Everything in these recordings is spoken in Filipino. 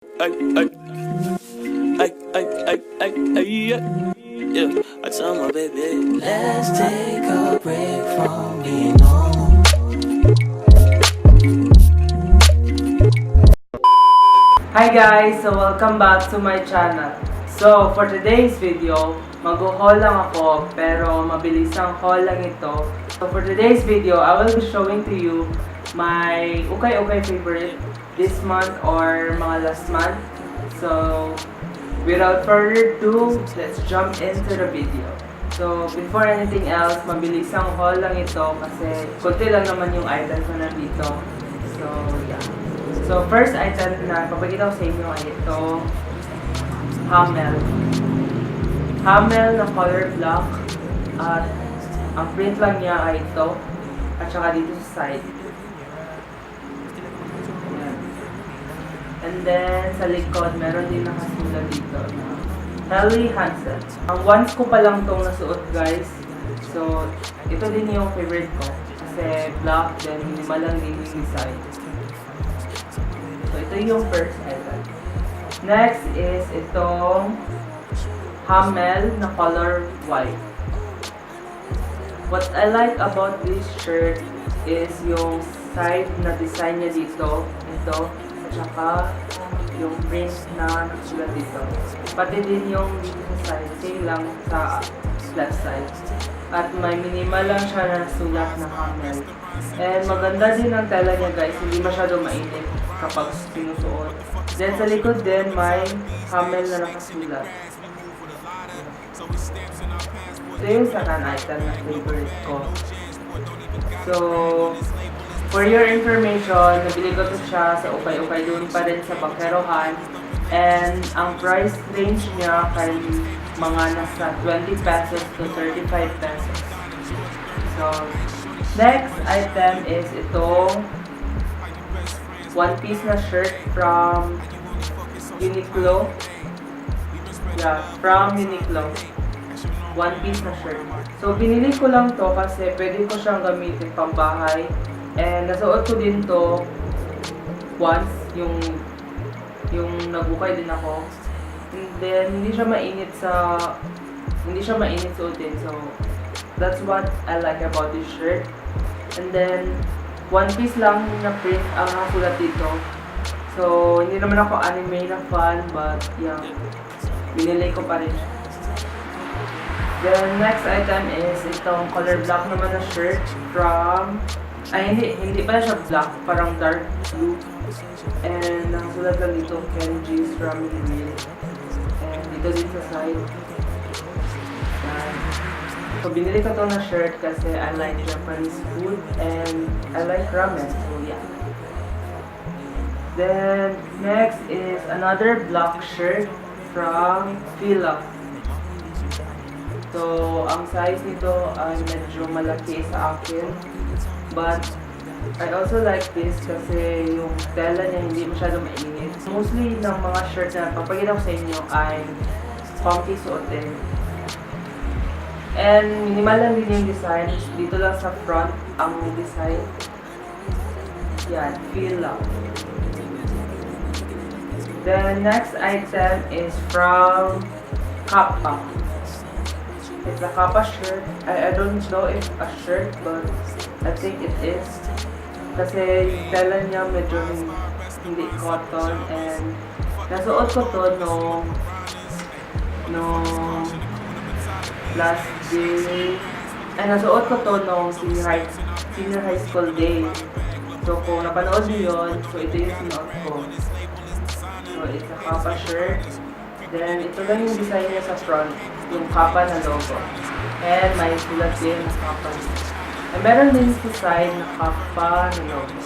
Ay, ay, ay, ay, ay, ay, ay, yeah. Yeah, I tell my baby, let's take a break from being normal. Hi guys! So welcome back to my channel. So for today's video, mag-haul lang ako pero mabilisang haul lang ito. So for today's video, I will be showing to you my ukay-ukay favorite this month or mga last month. So without further ado, let's jump into the video. So before anything else, mabilisang haul lang ito kasi konti lang naman yung items na nandito. So yeah. So, first item na papakita ko sa inyo ay ito, Hamel. Hamel na color black at ang print lang niya ay ito at saka dito sa side. Ayan. And then, sa likod, meron din nakasulat dito na Helly Hansen. Ang once ko pa lang itong nasuot guys. So, ito din yung favorite ko kasi black, then minimal lang din yung design. So, ito yung first item. Next is itong Hamel na color white. What I like about this shirt is yung side na design niya dito. Ito. At saka yung print na nakasulat dito. Pati din yung dito sa side. Same lang sa left side. At may minimal lang siya na sulat na Hamel. And maganda din ang tela niya guys. Hindi masyado mainit kapag sinusuot. Then sa likod din may Hamel na nakasulat. Ito yung second item na favorite ko. So, for your information, nabili ko ito siya sa UKAY-UKAY doon pa rin sa Bakherohan. And ang price range niya kay mga nasa 20 pesos to 35 pesos. So, next item is itong one piece na shirt from Uniqlo. Yeah, from Uniqlo. One piece na shirt. So, pinili ko lang to kasi pwede ko siyang gamitin pang bahay. And nasuot ko din to once, yung nagukay din ako. And then, hindi siya mainit suotin. So, that's what I like about this shirt. And then, one piece lang na print ang nasulat dito. So, hindi naman ako anime na fan, but yeah, binili ko pa rin siya. The next item is itong color black naman na shirt from, hindi pala siya black, parang dark blue. And nasulat lang dito, Kenji's from Real. And dito din sa side. So, binili ko to na shirt kasi I like Japanese food and I like ramen. So, yeah. Then, next is another black shirt from Fila. So, ang size nito ay medyo malaki sa akin. But, I also like this kasi yung tela niya hindi masyado mainit. Mostly ng mga shirt na papakita ko sa inyo ay comfy suotin. And minimal lang din yung design. Dito lang sa front ang design. Yan, feel lang. The next item is from Kappa. It's a Kappa shirt. I don't know if a shirt, but I think it is. Kasi yung tela niya medyo hindi cotton and nasuot ko to nung last day, ay nasuot ko to nung senior high school day. So kung napanood niyo yun, so ito yung sinuot ko. So it's a Kappa shirt. Then ito lang yung design niya sa front, yung Kappa na logo. And may sulat din na Kappa. And meron din sa side na Kappa na logo.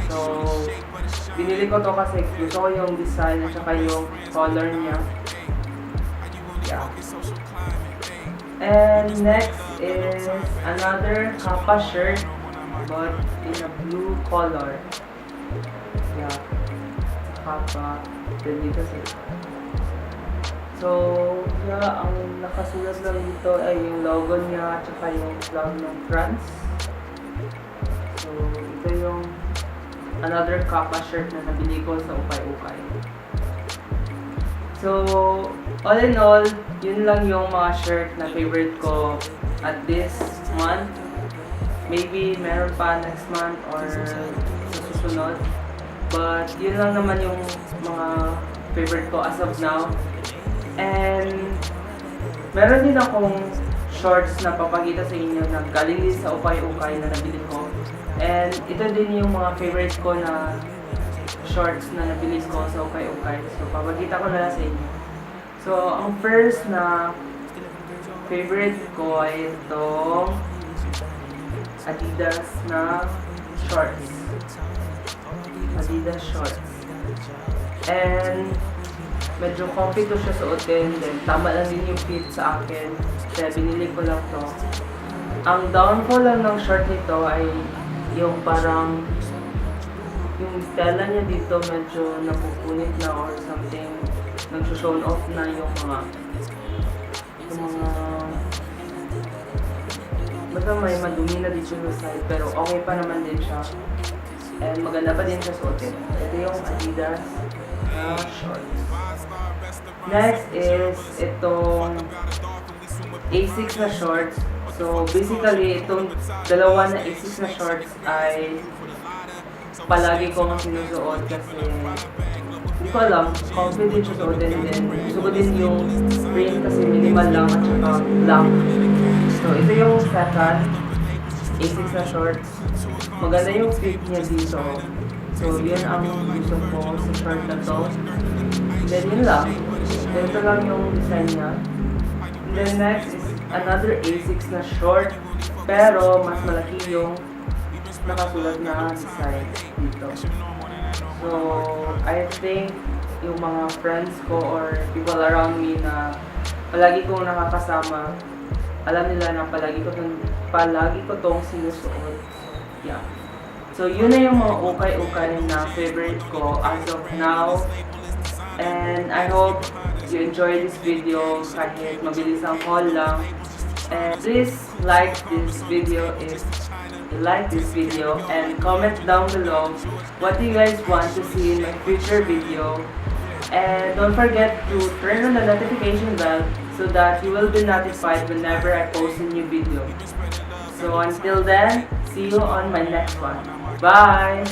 So binili ko to kasi gusto ko yung design at saka yung color niya. Yeah. And next is another Kappa shirt but in a blue color. Yeah. Kappa. Then dito sa so, yeah, ang nakasulat lang dito ay yung logo niya at saka yung flag ng France. So, ito yung another Kappa shirt na nabili ko sa UKAY-UKAY. So, all in all, yun lang yung mga shirt na favorite ko at this month. Maybe meron pa next month or sa susunod. But yun lang naman yung mga favorite ko as of now. And meron din akong shorts na papakita sa inyo na galing din sa UKAY-UKAY na nabili ko. And ito din yung mga favorite ko na shorts na nabili ko sa UKAY-UKAY. So, papakita ko na lang sa inyo. So, ang first na favorite ko ay itong Adidas na shorts. Adidas shorts. And medyo comfy to siya suotin. Then, tama lang din yung fit sa akin. Kaya binili ko lang to. Ang downfall lang ng short nito ay yung parang yung tela niya dito medyo napupunit na or something. Nag-show off na yung mga basta may madumi na dito sa side, pero okay pa naman din siya. And maganda pa din siya suotin. Ito yung Adidas na shorts. Next is itong A6 na shorts. So basically, itong dalawa na A6 na shorts ay palagi ko nga sinusuot kasi hindi ko alam, confident siya suotin din. Gusto ko din yung print kasi minimal lang at saka black. So ito yung second A6 na shorts. Maganda yung fit niya dito. So yun ang gusto ko sa short na to. Then yun lang. Ito lang yung design niya. And then next is another A6 na short. Pero mas malaki yung nakasulat na design dito. So, I think yung mga friends ko or people around me na palagi kong nakakasama, alam nila na palagi ko tong sinusuot. Yeah. So, yun na yung mga UKAY-UKAY na favorite ko as of now. And I hope you enjoy this video kahit mabilis ang haul lang. And please like this video if you like this video and comment down below what do you guys want to see in my future video. And don't forget to turn on the notification bell so that you will be notified whenever I post a new video. So until then, see you on my next one. Bye!